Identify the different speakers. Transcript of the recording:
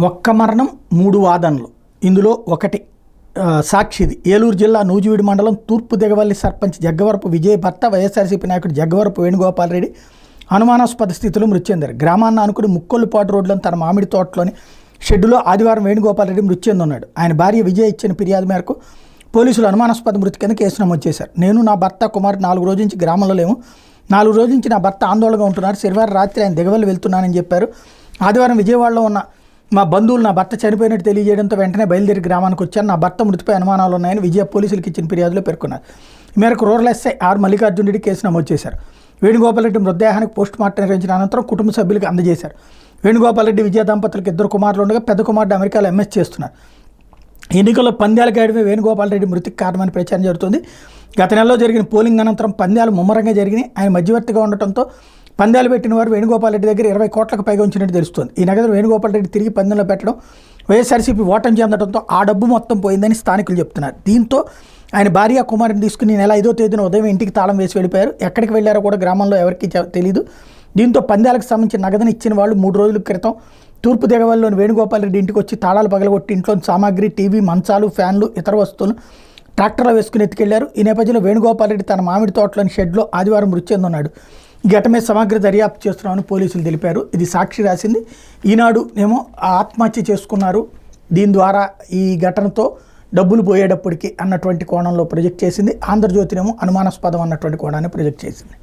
Speaker 1: ఒక్క మరణం 3 వాదనలు. ఇందులో ఒకటి సాక్షిది. ఏలూరు జిల్లా నూజివీడు మండలం తూర్పు దిగవల్లి సర్పంచ్ జగ్గవరపు విజయ్ భర్త వైఎస్ఆర్సీపీ నాయకుడు జగ్గవరపు వేణుగోపాల్ రెడ్డి అనుమానాస్పద స్థితిలో మృతి చెందారు. గ్రామాన్ని ఆనుకుని ముక్కొల్లుపాటు రోడ్లోని తన మామిడి తోటలోని షెడ్డులో ఆదివారం వేణుగోపాల్ రెడ్డి మృతి చెందున్నాడు. ఆయన భార్య విజయ్ ఇచ్చిన ఫిర్యాదు మేరకు పోలీసులు అనుమానాస్పద మృతి కింద కేసు నమోదు చేశారు. నేను నా భర్త కుమారుడు 4 రోజుల నుంచి గ్రామంలో లేము. 4 రోజుల నుంచి నా భర్త ఆందోళనగా ఉంటున్నారు. శనివారం రాత్రి ఆయన దిగవల్లి వెళ్తున్నానని చెప్పారు. ఆదివారం విజయవాడలో ఉన్న మా బంధువులు నా భర్త చనిపోయినట్టు తెలియజేయడంతో వెంటనే బయలుదేరి గ్రామానికి వచ్చాను. నా భర్త మృతిపై అనుమానాలు ఉన్నాయని విజయ పోలీసులకు ఇచ్చిన ఫిర్యాదులో పేర్కొన్నారు. ఈ మేరకు rural SI R Mallikarjuna Reddy కేసు నమోదు చేశారు. వేణుగోపాల్ రెడ్డి మృతదేహానికి పోస్టుమార్టం నిర్వహించిన అనంతరం కుటుంబ సభ్యులకు అందజేశారు. వేణుగోపాల్ రెడ్డి విజయ దంపతులకు 2 కుమారులు ఉండగా పెద్ద కుమారుడు అమెరికాలో ఎంఎస్ చేస్తున్నారు. ఎన్నికల్లో పంద్యాలు గాయడమే వేణుగోపాల్ రెడ్డి మృతికి కారణమని ప్రచారం జరుగుతుంది. గత నెలలో జరిగిన పోలింగ్ అనంతరం పంద్యాలు ముమ్మరంగా జరిగినాయి. ఆయన మధ్యవర్తిగా ఉండటంతో పందాలు పెట్టిన వారు వేణుగోపాల్ రెడ్డి దగ్గర 20 కోట్లకు పైగా ఉంచినట్టు తెలుస్తోంది. ఈ నగదు వేణుగోపాల్ రెడ్డి తిరిగి పందెంలో పెట్టడం, వైఎస్ఆర్సీపీ ఓటమి చెందడంతో ఆ డబ్బు మొత్తం పోయిందని స్థానికులు చెప్తున్నారు. దీంతో ఆయన భార్య కుమారుని తీసుకుని నెల 5వ తేదీన ఉదయం ఇంటికి తాళం వేసి వెళ్ళిపోయారు. ఎక్కడికి వెళ్ళారో కూడా గ్రామంలో ఎవరికీ తెలియదు. దీంతో పందాలకు సంబంధించిన నగదును ఇచ్చిన వాళ్ళు 3 రోజుల క్రితం తూర్పు దిగవల్లిలోని వేణుగోపాల్ రెడ్డి ఇంటికి వచ్చి తాళాలు పగలగొట్టి ఇంట్లోని సామాగ్రి, టీవీ, మంచాలు, ఫ్యాన్లు, ఇతర వస్తువులను ట్రాక్టర్లో వేసుకుని ఎత్తుకెళ్లారు. ఈ నేపథ్యంలో వేణుగోపాల్ రెడ్డి తన మామిడి తోటలోని షెడ్లో ఆదివారం మృతి చెందున్నాడు. ఈ ఘటన మీద సమగ్ర దర్యాప్తు చేస్తున్నామని పోలీసులు తెలిపారు. ఇది సాక్షి రాసింది. ఈనాడు ఏమో ఆత్మహత్య చేసుకున్నారు, దీని ద్వారా ఈ ఘటనతో డబ్బులు పోయేటప్పటికి అన్నటువంటి కోణంలో ప్రొజెక్ట్ చేసింది. ఆంధ్రజ్యోతినేమో అనుమానాస్పదం అన్నటువంటి కోణాన్ని ప్రొజెక్ట్ చేసింది.